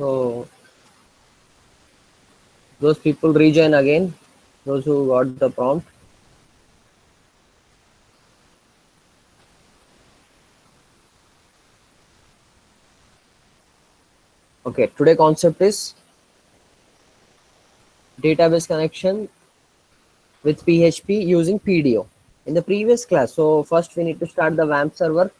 So those people rejoin again, those who got the prompt. Okay, today concept is database connection with PHP using PDO. In the previous class, so first we need to start the WAMP server.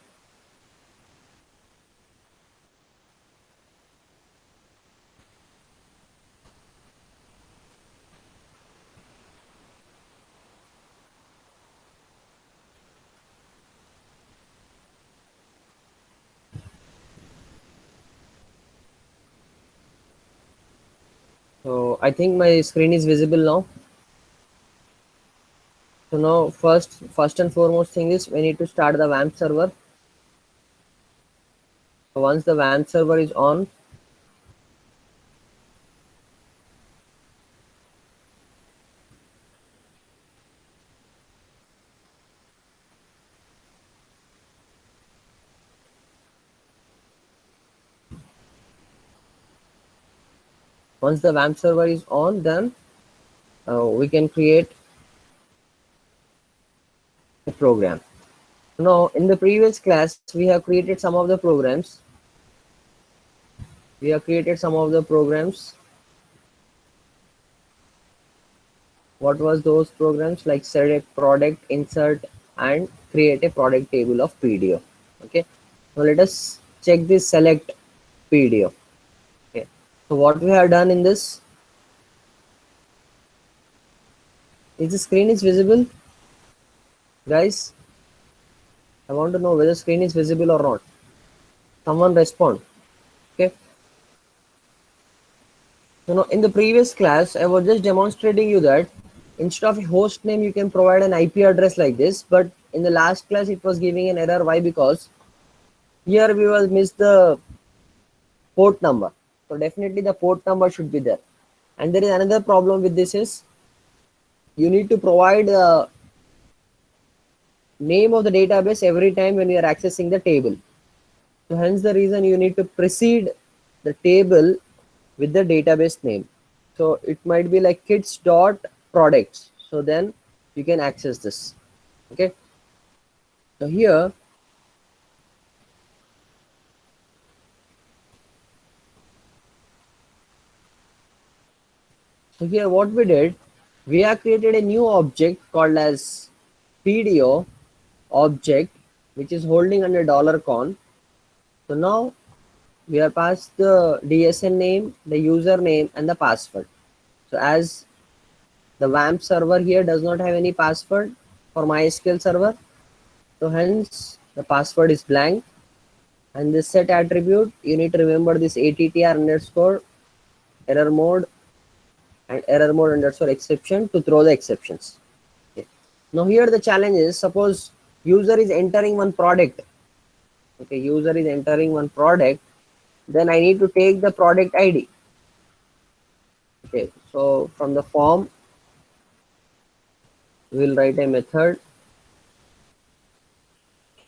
So I think my screen is visible now. So now first and foremost thing is we need to start the WAMP server. So once the WAMP server is on, once the WAMP server is on, then we can create a program. Now in the previous class, we have created some of the programs. We have created some of the programs. What was those programs? Like select product, insert, and create a product table of PDO. Okay. Now let us check this select PDO. Okay. So what we have done in this is the screen is visible, guys. I want to know whether screen is visible or not. Someone respond. Okay. So now in the previous class, I was just demonstrating you that instead of a host name, you can provide an IP address like this. But in the last class, it was giving an error. Why? Because here we will miss the port number. So definitely the port number should be there. And there is another problem with this is you need to provide the name of the database every time when you are accessing the table. So hence the reason you need to precede the table with the database name. So it might be like kids dot products. So then you can access this. Okay. So here, what we did, we have created a new object called as PDO object, which is holding under $con. So now we have passed the DSN name, the username, and the password. So as the WAMP server here does not have any password for MySQL server, so hence the password is blank. And this set attribute, you need to remember this attr underscore error mode and error mode underscore exception to throw the exceptions. Okay. Now here the challenge is, suppose user is entering one product. Okay, user is entering one product, then I need to take the product ID. Okay, so from the form, we will write a method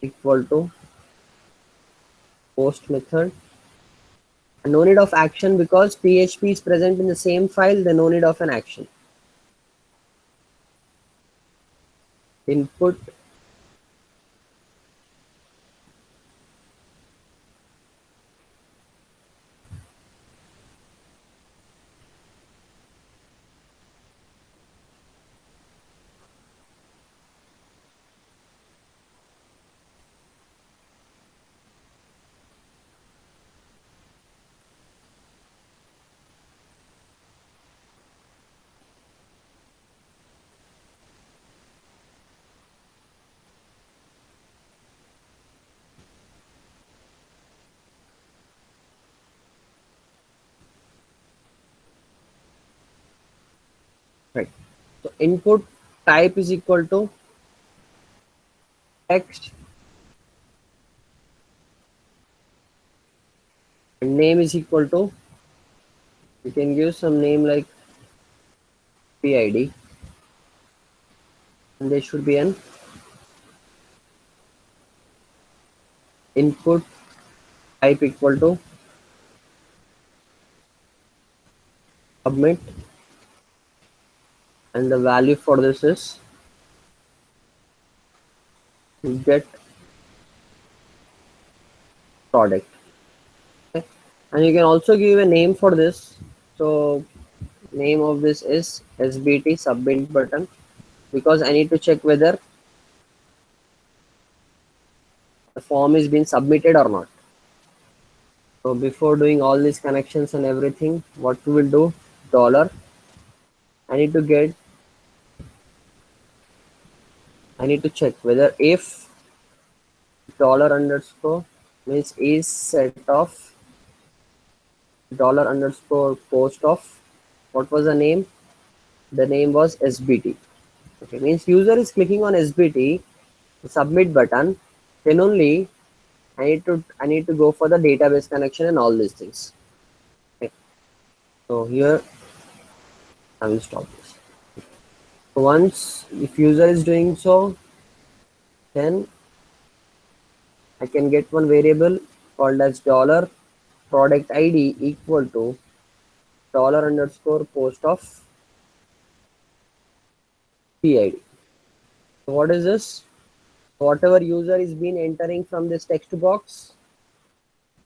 equal to post method. And no need of action because PHP is present in the same file, then no need of an action. Input right. So input type is equal to text and name is equal to, you can give some name like PID, and there should be an input type equal to submit, and the value for this is get product. Okay. And you can also give a name for this. So name of this is SBT submit button, because I need to check whether the form is being submitted or not. So before doing all these connections and everything, what we will do, dollar, I need to get, I need to check whether if dollar underscore means is set of dollar underscore post of, what was the name? The name was SBT. Okay, means user is clicking on SBT, the submit button, then only I need to go for the database connection and all these things. Okay. So here I will stop this. So once if user is doing so, then I can get one variable called as dollar product ID equal to dollar underscore post of PID. So what is this? Whatever user is been entering from this text box,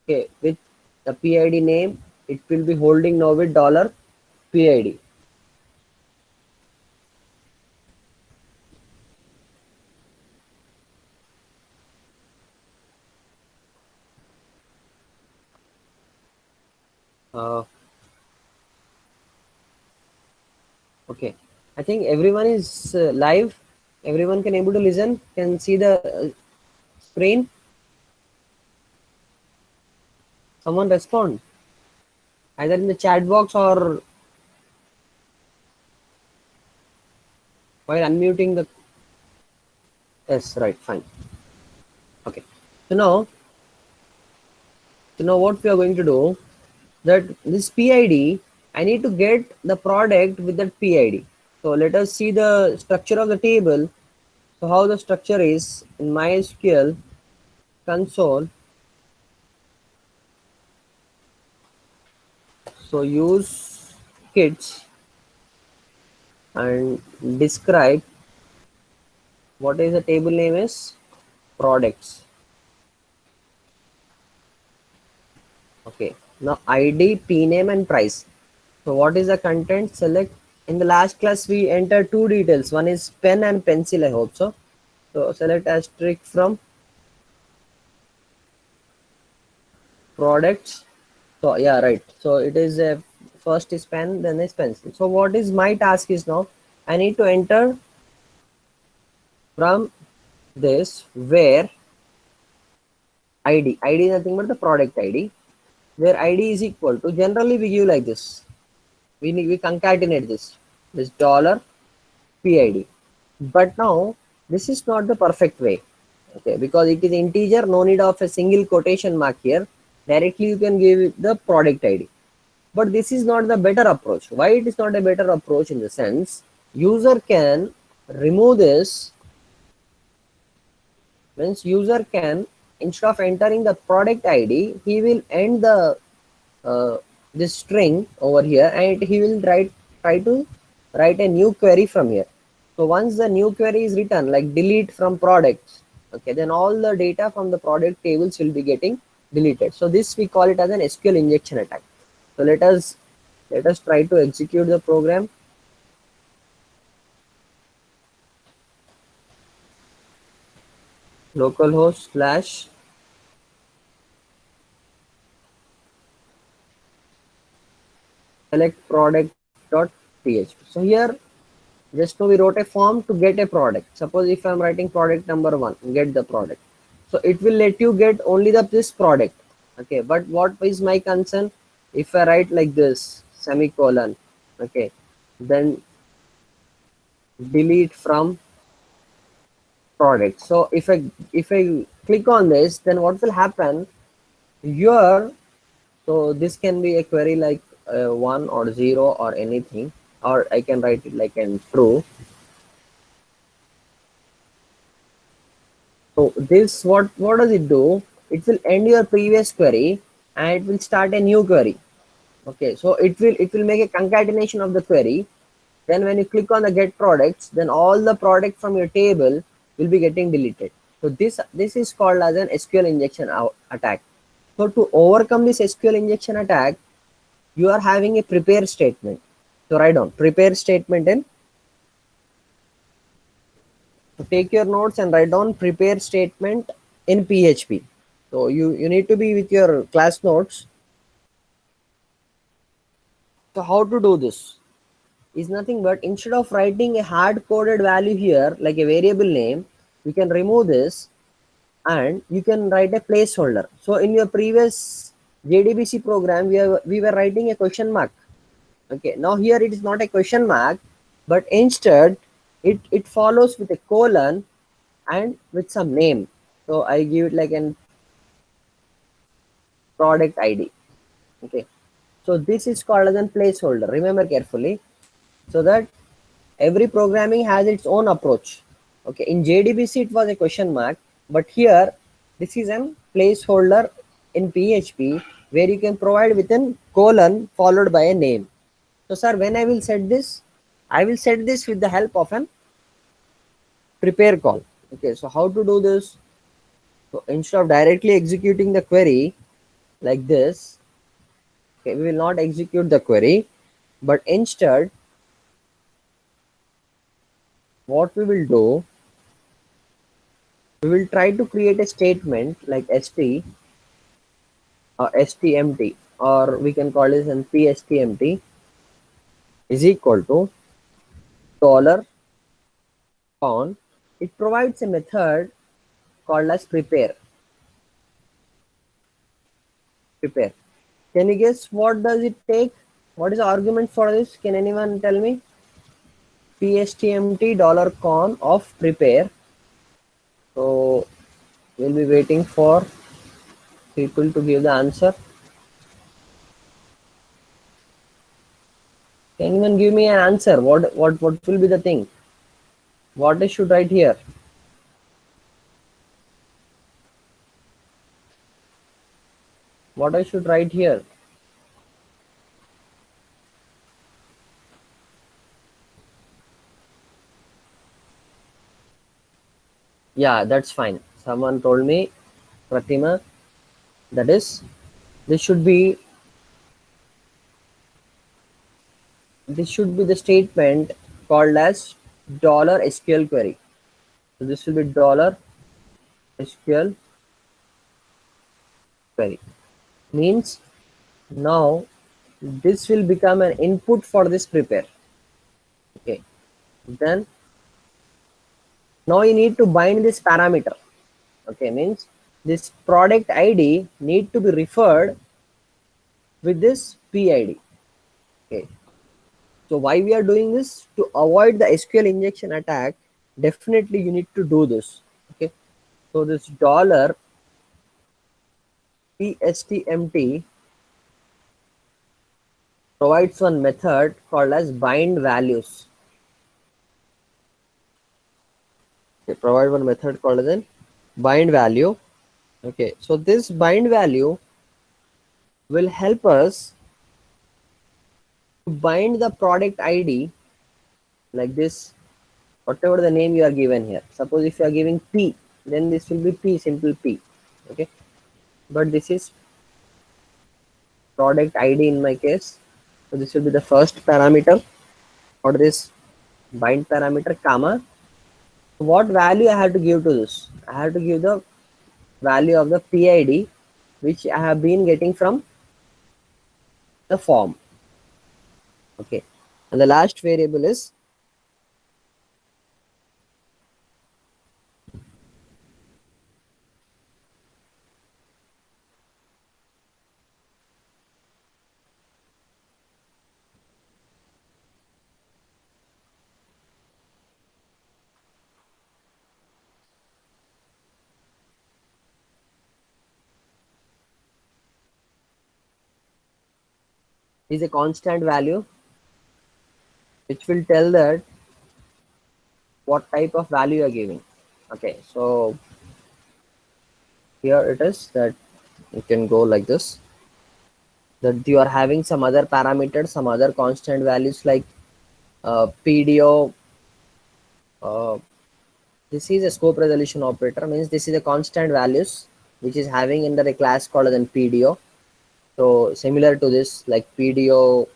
okay, with the PID name, it will be holding now with dollar PID. Uh, okay, I think everyone is live. Everyone can able to listen, can see the screen. Someone respond either in the chat box or while unmuting the. Yes, right, fine. Okay. So now what we are going to do, that this PID, I need to get the product with that PID. So let us see the structure of the table. So how the structure is in MySQL console. So use kits and describe what is the table name is products. Okay. Now ID, name and price. So what is the content? Select. In the last class we entered two details. One is pen and pencil, I hope so. So select asterisk from products. So yeah, right. So it is a first is pen, then is pencil. So what is my task is now, I need to enter from this where ID is nothing but the product ID, where ID is equal to, generally we give like this. We concatenate this dollar PID. But now this is not the perfect way. Okay, because it is integer, no need of a single quotation mark here. Directly you can give the product ID. But this is not the better approach. Why it is not a better approach? In the sense, user can remove this, means user can, instead of entering the product ID, he will end the this string over here, and he will try to write a new query from here. So once the new query is written, like delete from products, okay, then all the data from the product tables will be getting deleted. So this we call it as an SQL injection attack. So let us try to execute the program. Localhost slash select product.php. So here just now we wrote a form to get a product. Suppose if I'm writing product number 1, get the product. So it will let you get only this product. Okay, but what is my concern? If I write like this, semicolon, okay, then delete from product. So if I click on this, then what will happen? Here, so this can be a query like 1 or 0 or anything, or I can write it like an true. So this, what does it do? It will end your previous query and it will start a new query. Okay, so it will make a concatenation of the query. Then when you click on the get products, then all the product from your table will be getting deleted. So this is called as an SQL injection attack. So to overcome this SQL injection attack, you are having a prepare statement. So write down prepare statement in. So take your notes and write down prepare statement in PHP. So you need to be with your class notes. So how to do this is nothing but instead of writing a hard coded value here like a variable name, you can remove this and you can write a placeholder. So in your previous JDBC program, we were writing a question mark. Okay, now here it is not a question mark, but instead it follows with a colon and with some name. So I give it like an product ID. Okay, so this is called as a placeholder. Remember carefully, so that every programming has its own approach. Okay, in JDBC it was a question mark, but here this is a placeholder in PHP where you can provide within colon followed by a name. So sir, when I will set this, I will set this with the help of an prepare call. Okay, so how to do this? So instead of directly executing the query like this, okay, we will not execute the query, but instead what we will do, we will try to create a statement like st or stmt, or we can call it an pstmt is equal to dollar on. It provides a method called as prepare. Can you guess what does it take? What is the argument for this? Can anyone tell me? pstmt dollar con of prepare. So we'll be waiting for people to give the answer. Can anyone give me an answer? What will be the thing? What I should write here? What I should write here? Yeah, that's fine. Someone told me, Pratima, that is, this should be this should be the statement called as dollar SQL query. So this will be dollar SQL query. Means now this will become an input for this prepare. Okay. Then now you need to bind this parameter. Okay, means this product ID need to be referred with this PID. Okay. So why we are doing this? To avoid the SQL injection attack, definitely you need to do this. Okay. So this dollar pstmt provides one method called as bind values. Okay, provide one method called as bind value. Okay, so this bind value will help us to bind the product ID like this, whatever the name you are given here. Suppose if you are giving P, then this will be P, simple P. Okay, but this is product ID in my case. So this will be the first parameter for this bind parameter, comma. What value I have to give to this? I have to give the value of the PID which I have been getting from the form. Okay, and the last variable is a constant value which will tell that what type of value you are giving. Okay, so here it is that you can go like this. that you are having some other parameters, some other constant values like PDO. Uh, this is a scope resolution operator, means this is a constant values which is having under a class called as an PDO. So similar to this, like PDO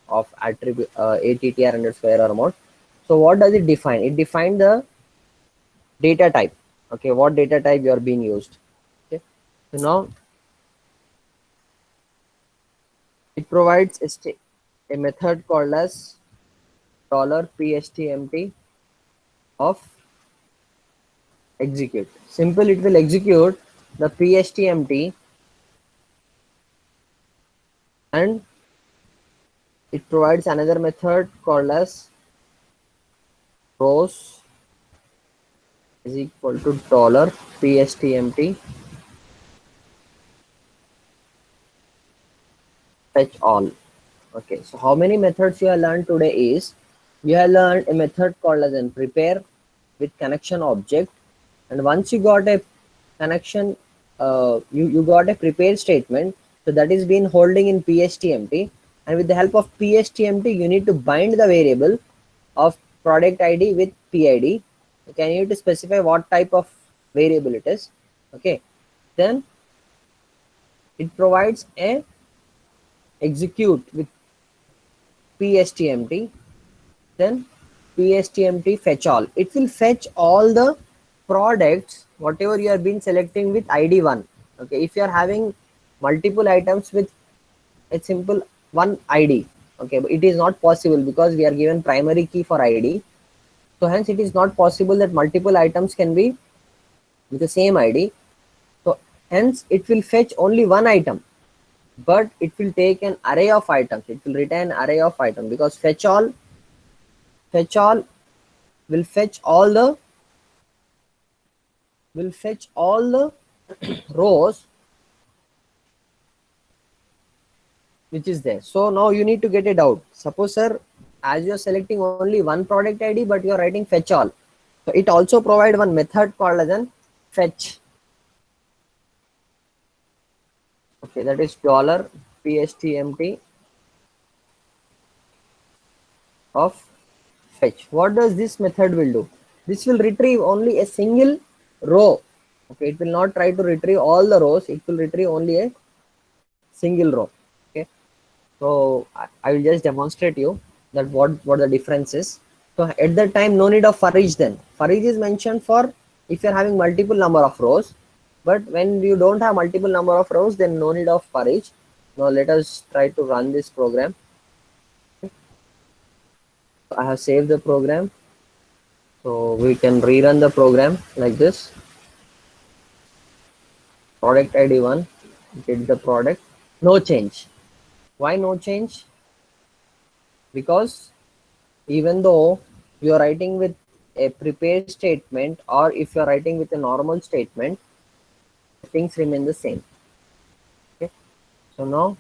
of attribute ATTR underscore error mode. So what does it define? It defines the data type. Okay, what data type you are being used. Okay, so now it provides a method called as $pstmt of execute. Simple, it will execute the pstmt, and it provides another method called as rows is equal to $pstmt fetch all. Okay, so how many methods you have learned today is, you have learned a method called as an prepare with connection object, and once you got a connection, you got a prepare statement, so that is been holding in pstmt, and with the help of pstmt you need to bind the variable of product id with pid. Okay, you need to specify what type of variable it is. Okay, then it provides a execute with pstmt, then pstmt fetch all. It will fetch all the products whatever you have been selecting with id1. Okay, if you are having multiple items with a simple one id, okay, but it is not possible because we are given primary key for id. So hence it is not possible that multiple items can be with the same id. So hence it will fetch only one item, but it will take an array of items. It will return array of items because fetch all will fetch all the rows which is there. So now you need to get it out. Suppose sir, as you are selecting only one product id but you are writing fetch all, so it also provide one method called as an fetch. Okay, that is $pstmt of fetch. What does this method will do? This will retrieve only a single row. Okay, it will not try to retrieve all the rows, it will retrieve only a single row. Okay, so I will just demonstrate you that what the difference is. So at that time no need of for each. Then for each is mentioned for if you are having multiple number of rows, but when you don't have multiple number of rows then no need of for each. Now let us try to run this program. I have saved the program, so we can rerun the program like this. Product id 1, get the product, no change. Why no change? Because even though you are writing with a prepared statement or if you are writing with a normal statement, things remain the same. Okay, so now,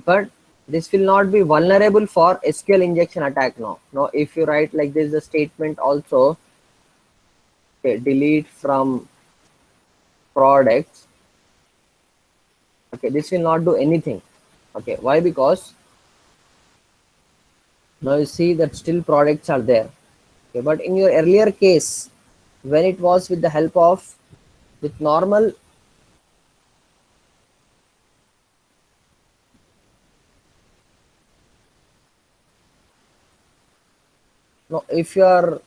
but this will not be vulnerable for SQL injection attack. Now if you write like this, the statement also, okay, delete from products. Okay, this will not do anything. Okay, why? Because now you see that still products are there. Okay, but in your earlier case, when it was with the help of with normal, no, if you are,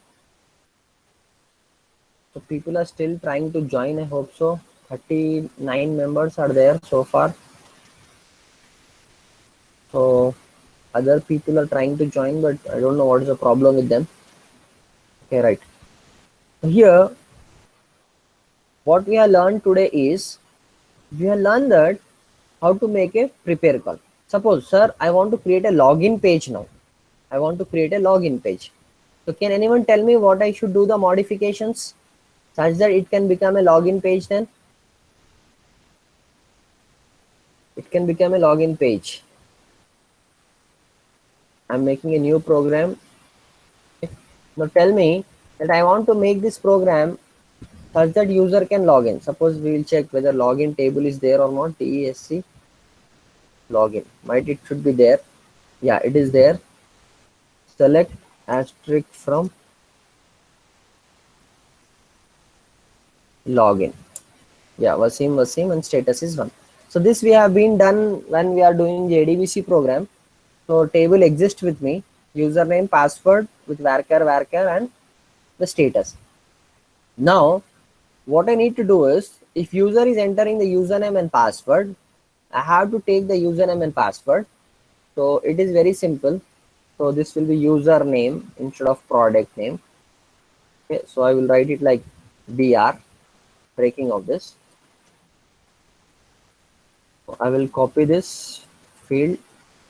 so people are still trying to join, I hope so. 39 members are there so far, so other people are trying to join, but I don't know what is the problem with them. Okay, right here what we have learned today is, we have learned that how to make a prepare call. Suppose sir, I want to create a login page. Now I want to create a login page. So can anyone tell me what I should do the modifications such that it can become a login page? Then it can become a login page. I'm making a new program. Now tell me that I want to make this program such that user can log in. Suppose we will check whether login table is there or not. TESC. login. Might it should be there. Yeah, it is there. Select asterisk from login. Yeah, Wasim and status is 1. So this we have been done when we are doing JDBC program. So table exists with me, username, password with varchar and the status. Now what I need to do is, if user is entering the username and password, I have to take the username and password. So it is very simple. So this will be username instead of product name. Okay, so I will write it like BR, breaking of this. I will copy this field.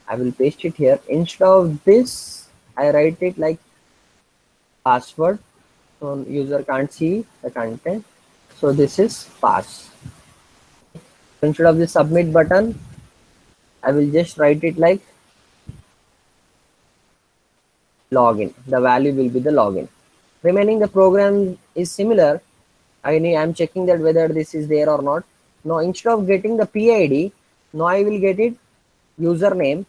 I will paste it here. Instead of this, I write it like password. So user can't see the content. So this is pass. Instead of the submit button, I will just write it like login. The value will be the login. Remaining the program is similar. I'm checking that whether this is there or not. Now instead of getting the PID, now I will get it username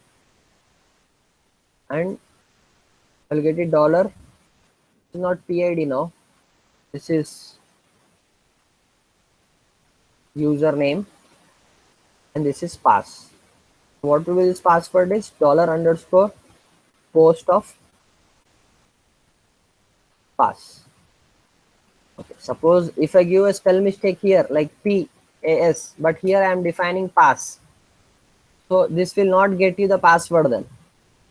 and I'll get it dollar. This is not PID now. This is username and this is pass. What will be this password is dollar underscore post of pass. Okay. Suppose if I give a spell mistake here like PAS, but here I am defining pass. So this will not get you the password then.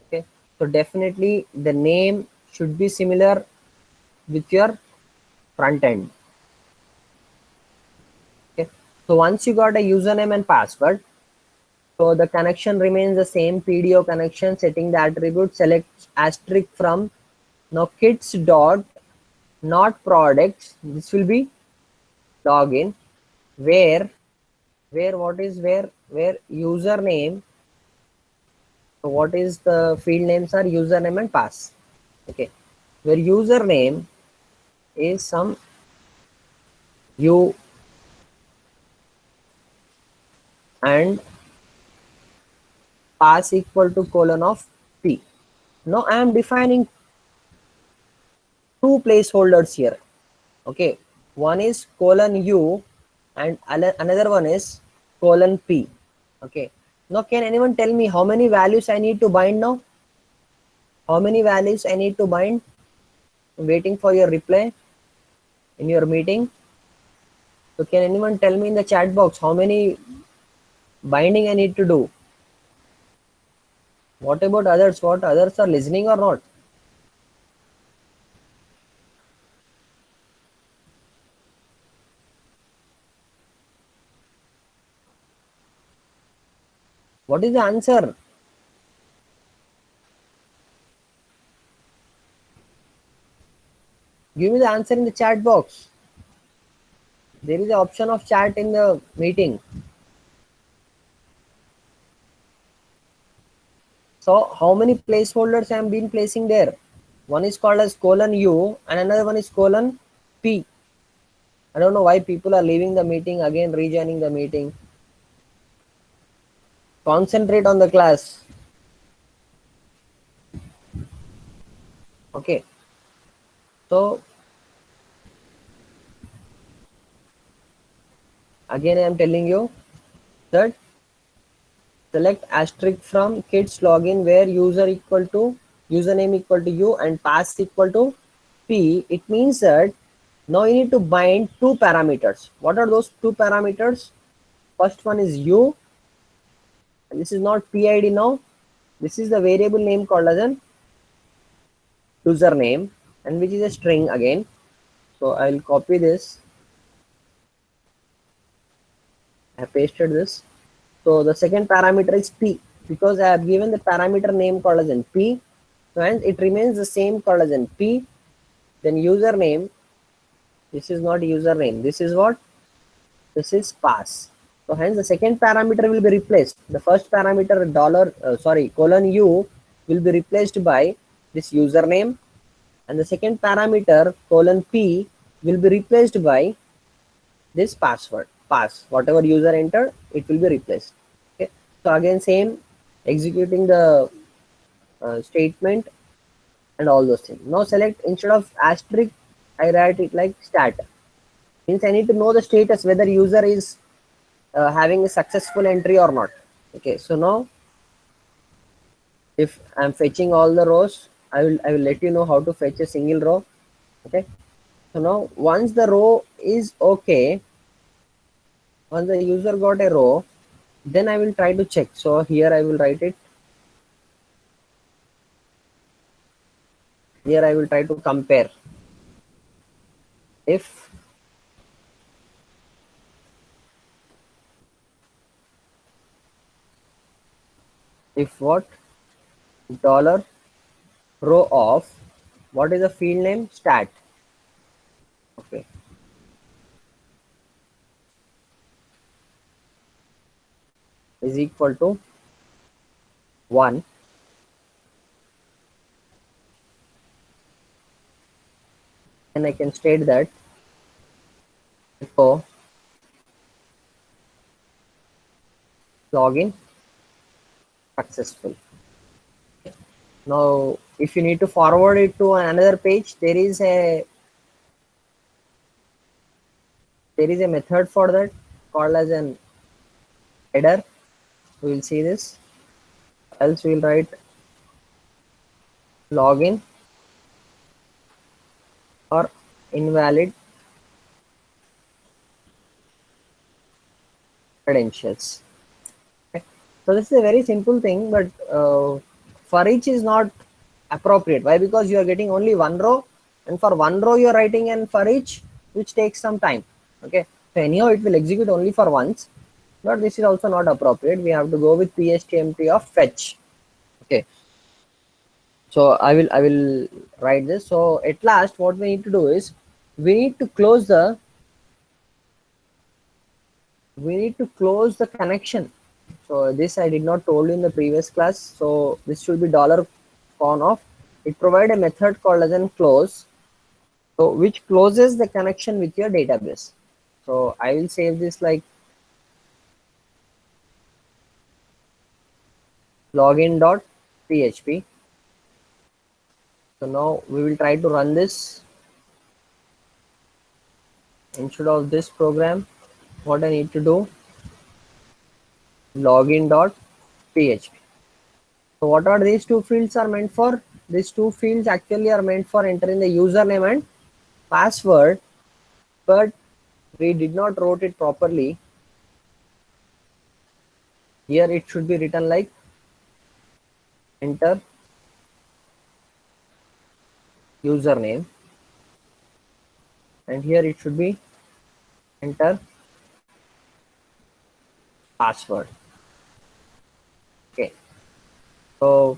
Okay. So definitely the name should be similar with your front end. Okay. So once you got a username and password, so the connection remains the same PDO connection, setting the attribute, select asterisk from now kids dot not products. This will be login where what is where username. So what is the field names are username and pass. Okay, where username is some u and pass equal to colon of p. Now I am defining two placeholders here. Okay, one is colon u and another one is colon p. Okay, now can anyone tell me how many values I need to bind now? How many values I need to bind? I'm waiting for your reply in your meeting. So can anyone tell me in the chat box how many binding I need to do? What about others? What others are listening or not? What is the answer? Give me the answer in the chat box. There is an option of chat in the meeting. So how many placeholders I am been placing there? One is called as colon U and another one is colon P. I don't know why people are leaving the meeting again, rejoining the meeting. Concentrate on the class. Okay. So again I am telling you that select asterisk from kids login where username equal to u and pass equal to p. It means that now you need to bind two parameters. What are those two parameters? First one is u and this is not PID now. This is the variable name called as an username and which is a string again. So I will copy this. I pasted this. So the second parameter is p because I have given the parameter name called as in p. So hence it remains the same called as in p. Then username. This is not username. This is what? This is pass. So hence the second parameter will be replaced. The first parameter colon u will be replaced by this username, and the second parameter colon p will be replaced by this password. Pass whatever user entered, it will be replaced. Okay. So again, same, executing the statement and all those things. Now select, instead of asterisk, I write it like stat. Means I need to know the status whether user is having a successful entry or not. Okay, so now if I'm fetching all the rows, I will let you know how to fetch a single row. Okay, so now once the row is okay, once the user got a row, then I will try to check. So here I will write it. Here I will try to compare. If what, dollar row of, what is the field name, stat. Okay, is equal to 1, and I can state that echo login successful. Now if you need to forward it to another page, there is a method for that called as an header. We will see this. Else we will write login or invalid credentials. Okay. So this is a very simple thing, but for each is not appropriate. Why? Because you are getting only one row, and for one row you are writing an for each, which takes some time. Okay, so anyhow it will execute only for once, but this is also not appropriate. We have to go with PSTMT of fetch. Okay, so I will write this. So at last, what we need to do is we need to close the connection. So this I did not told you in the previous class. So this should be dollar con of, it provide a method called as an close, so which closes the connection with your database. So I will save this like login.php. So now we will try to run this. Instead of this program, what I need to do, login.php. So what are these two fields are meant for? These two fields actually are meant for entering the username and password, but we did not wrote it properly. Here it should be written like enter username, and here it should be enter password. Okay, so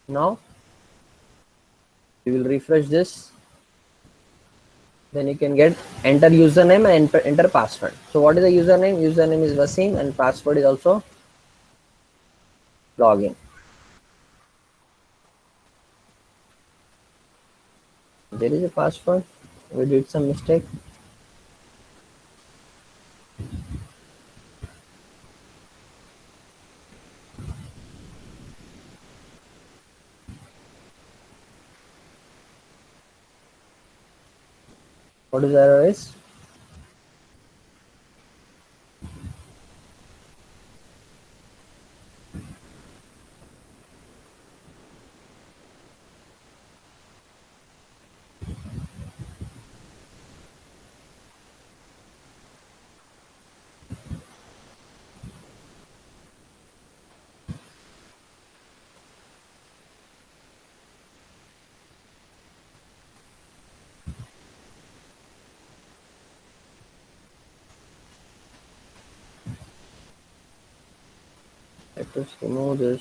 now we will refresh this, then you can get enter username and enter password. So what is the username? Username is Wasim and password is also login. There is a password, we did some mistake. What is the error is? Let us remove this.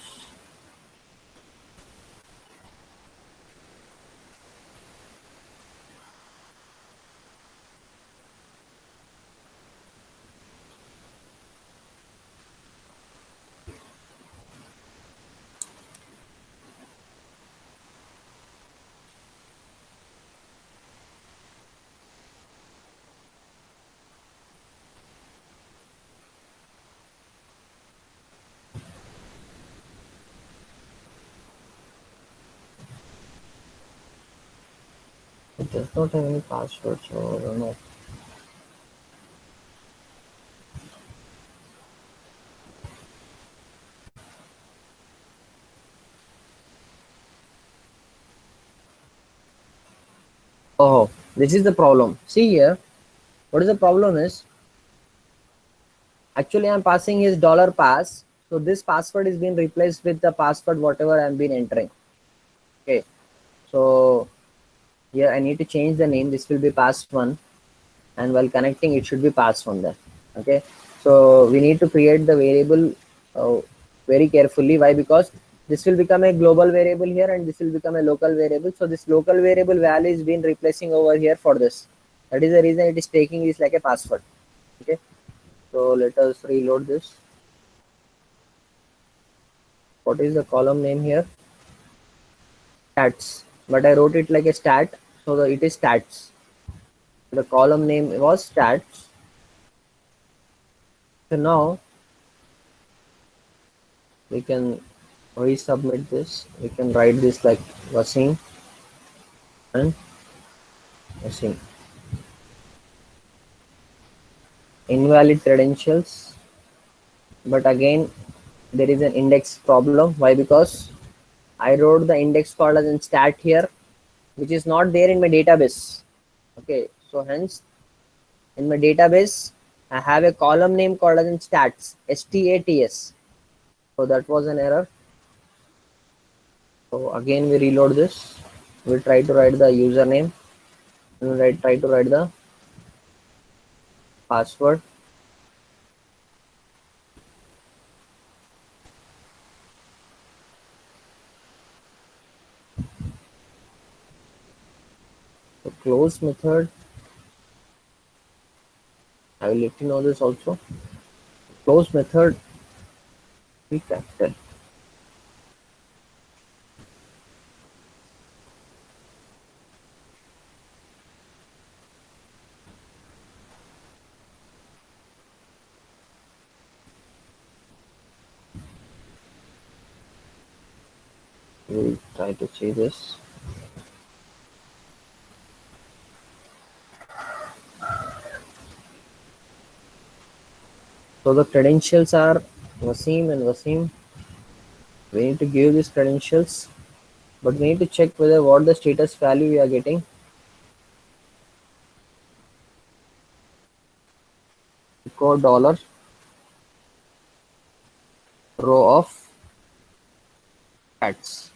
It does not have any password, so I don't know. Oh, this is the problem. See here, what is the problem is actually I'm passing his dollar pass. So this password is being replaced with the password whatever I'm been entering. Okay. So here I need to change the name. This will be pass one, and while connecting it should be pass one there. Okay. So we need to create the variable uh, very carefully. Why? Because this will become a global variable here and this will become a local variable. So this local variable value is being replacing over here for this. That is the reason it is taking this like a password. Okay. So let us reload this. What is the column name here? Stats. But I wrote it like a stat, so it is stats. The column name was stats. So now we can resubmit this. We can write this like Wasim and Wasim. Invalid credentials. But again, there is an index problem. Why? Because I wrote the index called as in stat here, which is not there in my database. Okay, so hence in my database, I have a column name called as in stats, stats. So that was an error. So again, we reload this. We try to write the username and try to write the password. So close method. I will let you know this also. Close method refactor. We will try to see this. So the credentials are Wasim and Wasim. We need to give these credentials, but we need to check whether what the status value we are getting. Echo dollar row of hats.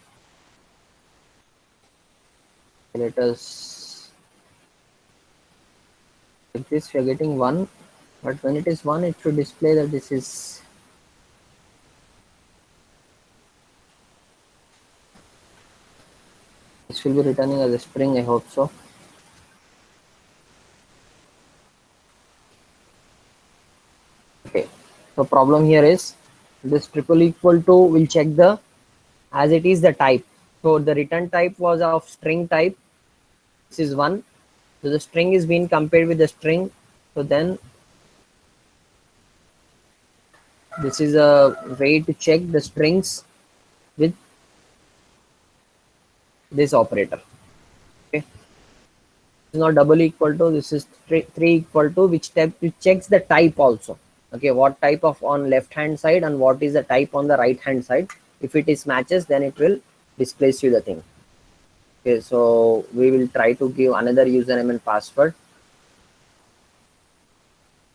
Let us check this. We are getting one, but when it is one, it should display that this is. This will be returning as a string. I hope so. Okay. So problem here is this triple equal to will check the as it is the type. So the return type was of string type. This is one. So the string is being compared with the string. So then this is a way to check the strings with this operator. Okay. This is not double equal to. This is three equal to which type which checks the type also. Okay, what type of on left hand side and what is the type on the right hand side. If it is matches, then it will displace you the thing. Okay, so we will try to give another username and password.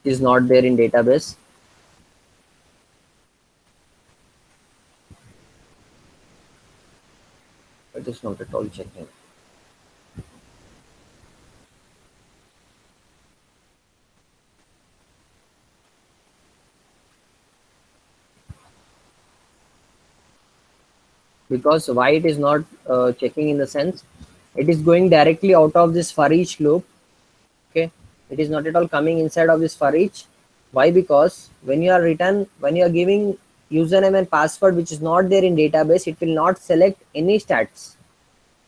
It is not there in database. It is not at all checking. Because why it is not checking in the sense it is going directly out of this for each loop. Okay, it is not at all coming inside of this for each. Why? Because when you are when you are giving username and password which is not there in database, it will not select any stats.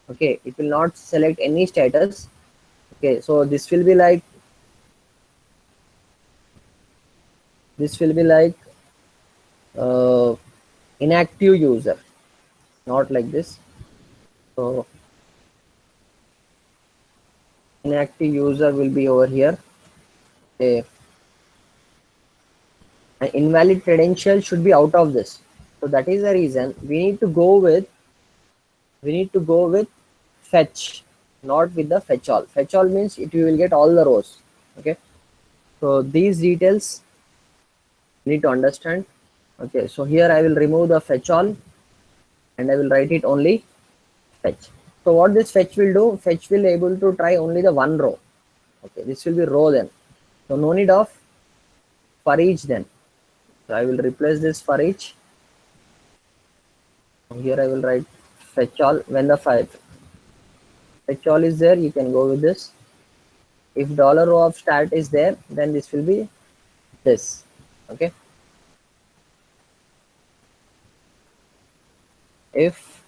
Okay, it will not select any status. Okay, so this will be like uh, inactive user, not like this. So inactive user will be over here. Okay. An invalid credential should be out of this. So that is the reason we need to go with fetch, not with the fetch all. Fetch all means you will get all the rows. Okay. So these details need to understand. Okay. So here I will remove the fetch all and I will write it only fetch. So what this fetch will do? Fetch will able to try only the one row. Okay. This will be row then. So no need of for each then. So I will replace this for each. Here I will write fetch all. When the fetch all is there, you can go with this. If dollar row of start is there, then this will be this. Okay. If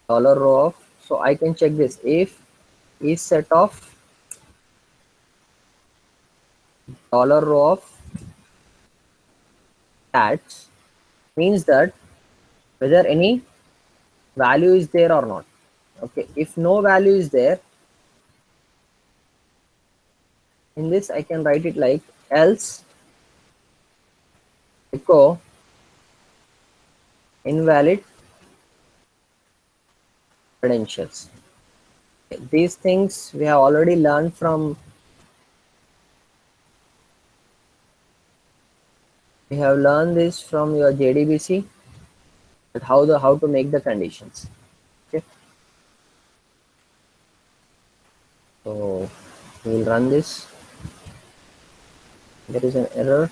dollar row of, so I can check this. If is set of dollar row of stats means that whether any value is there or not. Okay. If no value is there, in this I can write it like else echo invalid credentials. These things we have already learned from, we have learned this from your JDBC, that how to make the conditions. Okay. So we will run this. There is an error.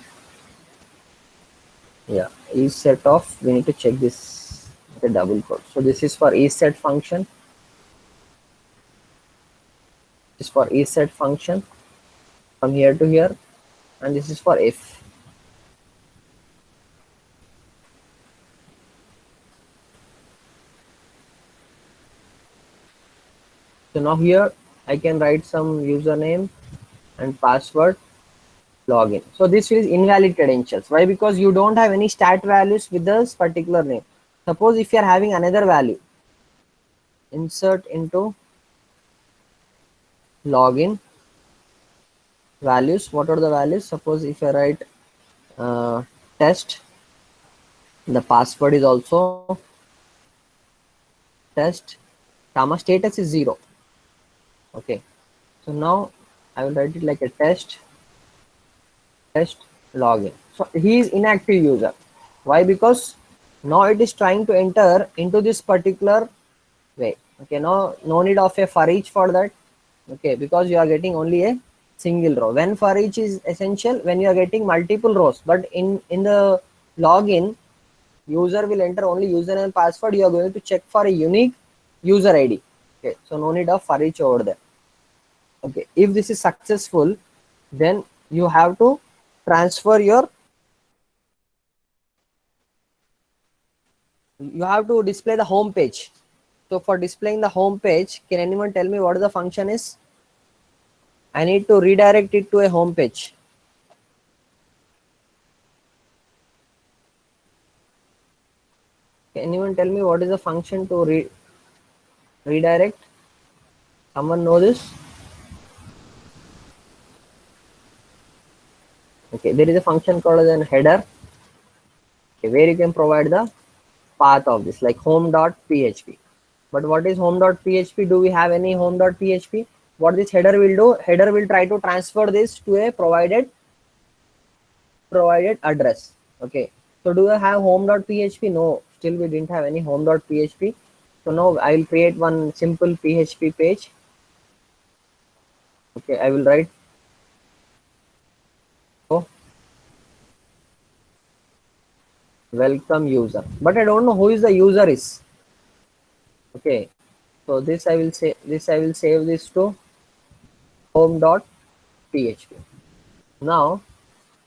Yeah, is set of, we need to check this, the double quote. So this is for is set function. This is for is set function from here to here, and this is for if. So now here I can write some username and password, login. So this is invalid credentials. Why? Because you don't have any stat values with this particular name. Suppose if you are having another value, insert into login values. What are the values? Suppose if I write test, the password is also test, comma status is 0. Okay. So now I will write it like a test login. So he is inactive user. Why? Because now it is trying to enter into this particular way. Okay, no need of a for each for that. Okay, because you are getting only a single row. When for each is essential, when you are getting multiple rows, but in the login, user will enter only username and password. You are going to check for a unique user ID. Okay, so no need of for each over there. Okay, if this is successful, then you have to transfer your, you have to display the home page. So for displaying the home page, can anyone tell me what the function is? I need to redirect it to a home page. Can anyone tell me what is the function to redirect? Someone know this? Okay, there is a function called as a header, okay, where you can provide the path of this, like home.php. But what is home.php? Do we have any home.php? What this header will do? Header will try to transfer this to a provided address. Okay. So do I have home.php? No, still we didn't have any home.php. So now I will create one simple PHP page. Okay, I will write oh, welcome user, but I don't know who is the user is. Okay, so this I will say, this I will save this to home.php. Now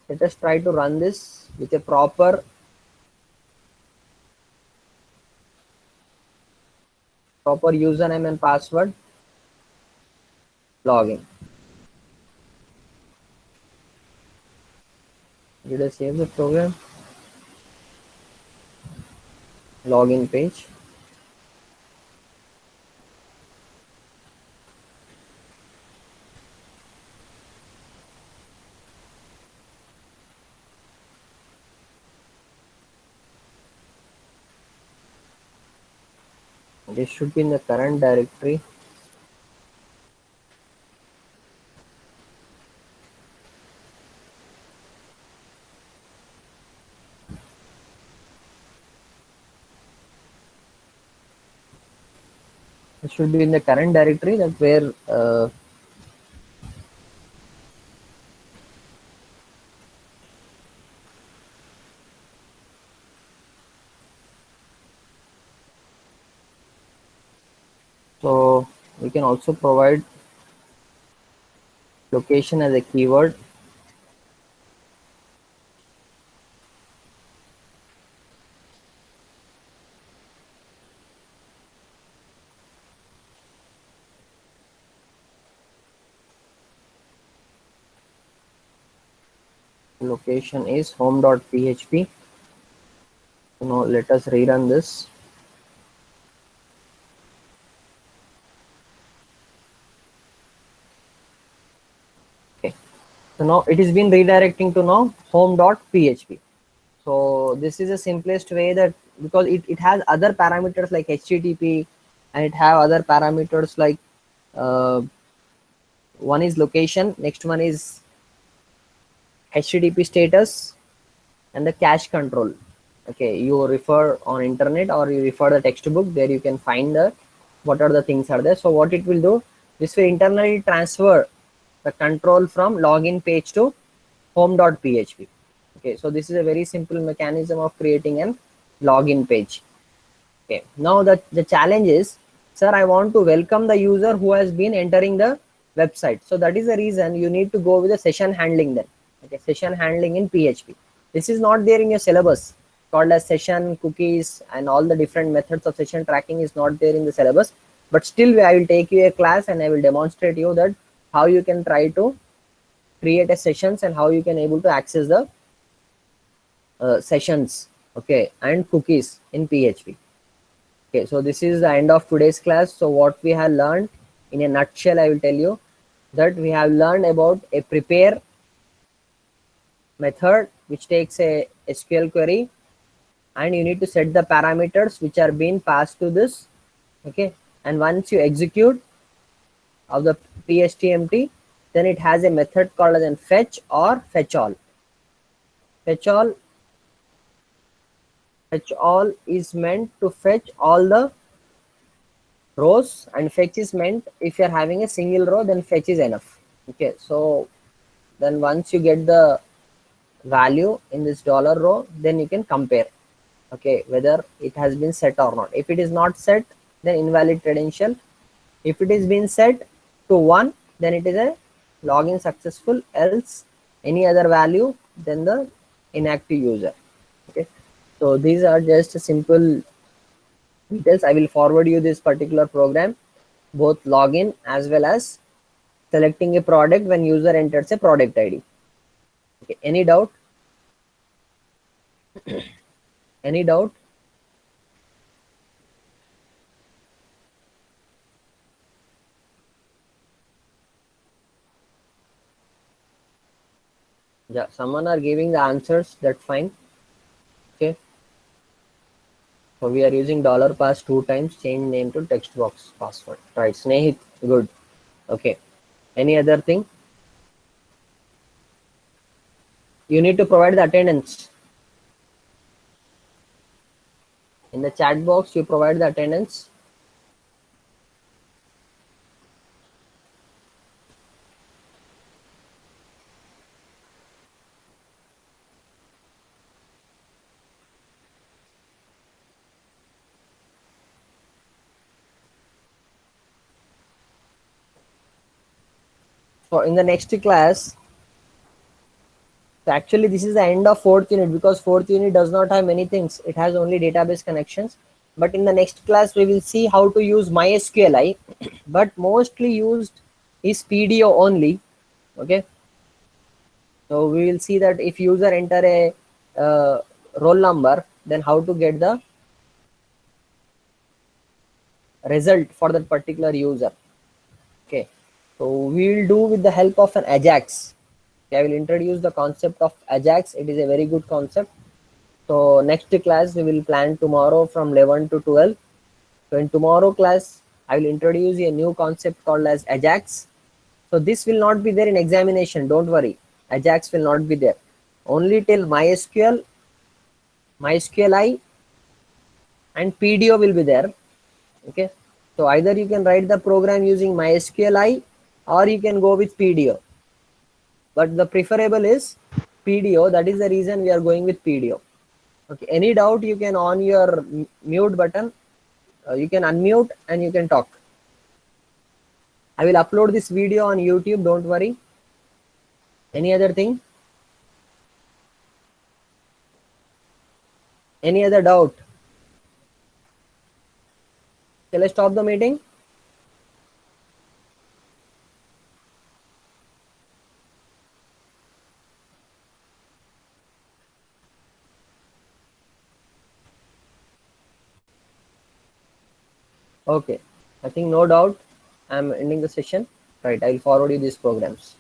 let us try to run this with a proper username and password, login. Did I save the program? Login page. This should be in the current directory. It should be in the current directory, that where so we can also provide location as a keyword. Location is home.php. So now let us rerun this. Okay. So now it is been redirecting to now home.php. So this is the simplest way, that because it has other parameters like HTTP, and it have other parameters like one is location, next one is HTTP status, and the cache control. Okay, you refer on internet or you refer the textbook, there you can find the what are the things are there. So what it will do, this will internally transfer the control from login page to home.php. Okay, so this is a very simple mechanism of creating an login page. Okay, now the challenge is, sir, I want to welcome the user who has been entering the website. So that is the reason you need to go with the session handling then. Okay, session handling in PHP. This is not there in your syllabus, called as session, cookies, and all the different methods of session tracking is not there in the syllabus. But still, I will take you a class and I will demonstrate you that how you can try to create a sessions and how you can able to access the sessions, okay, and cookies in PHP. Okay, so this is the end of today's class. So what we have learned in a nutshell, I will tell you that we have learned about a prepare method which takes a SQL query, and you need to set the parameters which are being passed to this. Okay, and once you execute of the PSTMT, then it has a method called as an fetch or fetch all. Fetch all is meant to fetch all the rows, and fetch is meant if you're having a single row, then fetch is enough. Okay, so then once you get the value in this dollar row, then you can compare, okay, whether it has been set or not. If it is not set, then invalid credential. If it is been set to 1, then it is a login successful, else any other value, then the inactive user. Okay, so these are just simple details. I will forward you this particular program, both login as well as selecting a product when user enters a product ID. Okay, any doubt? Any doubt? Yeah, someone are giving the answers, that's fine. Okay, so we are using $pass 2 times, change name to text box password, right? Snehit, good. Okay, any other thing? You need to provide the attendance in the chat box. You provide the attendance. So in the next class, so actually this is the end of 4th unit, because 4th unit does not have many things, it has only database connections. But in the next class we will see how to use MySQLi, but mostly used is PDO only. Okay, so we will see that if user enter a roll number, then how to get the result for that particular user. Okay, so we will do with the help of an Ajax. Okay, I will introduce the concept of Ajax. It is a very good concept. So next class we will plan tomorrow from 11 to 12. So in tomorrow class, I will introduce you a new concept called as Ajax. So this will not be there in examination. Don't worry. Ajax will not be there. Only till MySQL, MySQLi and PDO will be there. Okay. So either you can write the program using MySQLi or you can go with PDO. But the preferable is PDO. That is the reason we are going with PDO. Okay. Any doubt, you can on your mute button. You can unmute and you can talk. I will upload this video on YouTube. Don't worry. Any other thing? Any other doubt? Shall I stop the meeting? Okay. I think no doubt. I'm ending the session. Right. I'll forward you these programs.